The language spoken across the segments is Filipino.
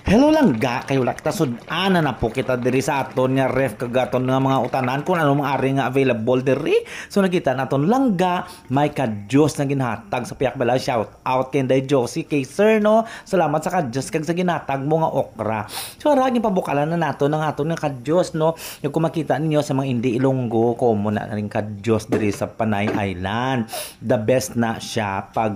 Hello lang ga kayo lakta sudan na po kita diri sa aton nga ref kagaton nga mga utanan kung ano mga ari nga available diri. So nakita naton langga may kadyos na ginhatag sa piyak bala. Shout out kay Day Josie kay Sir no. Salamat sa kadyos kag sa ginhatag mo nga okra. So raging pabukalan na nato ng aton nga kadyos no. Yung kung makita ninyo sa mga Indi Ilonggo common na ring kadyos diri sa Panay Island. The best na siya pag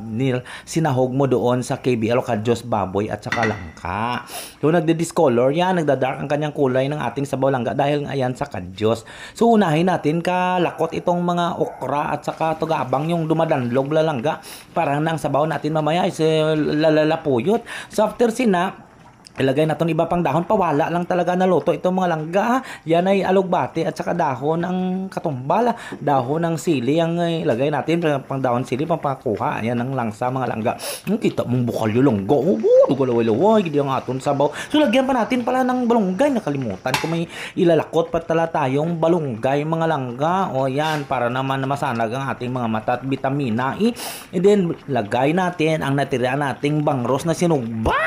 sinahog mo doon sa KBL o kadyos baboy at saka langka. Yung nagdi-discolor yan, nagdadark ang kanyang kulay ng ating sabaw langga dahil nga yan sa kadyos. So unahin natin kalakot itong mga okra at saka tugabang yung dumadanlog lalangga para nang sabaw natin mamaya is lalalapuyot. So after sina ilagay natin iba pang dahon, pawala lang talaga na luto itong mga langga. Yan ay alugbati at saka dahon ng katumbal, dahon ng sili ang ilagay natin, pang dahon sili pang pakuha. Yan ang langsa mga langga. Kita mong bukal yung langga. Lugalaway-laway, hindi ang aton sabaw. So lagyan pa natin pala ng balunggay. Nakalimutan ko may ilalakot pa tala tayong balunggay mga langga. O yan, para naman masanag ang ating mga mata at vitamina E. And then lagay natin ang natira nating bangros na sinugba.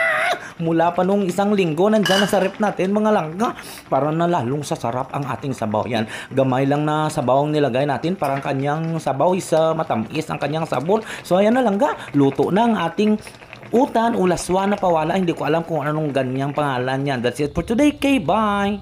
Mula pa nung isang linggo, nandyan na sa rep natin mga langga. Para na lalong sasarap ang ating sabaw. Yan, gamay lang na sabaw ang nilagay natin. Parang kanyang sabaw is matamis ang kanyang sabon. So ayan na langga, luto na ang ating utan, ulaswa na pawala. Hindi ko alam kung anong ganyang pangalan yan. That's it for today. Okay, bye!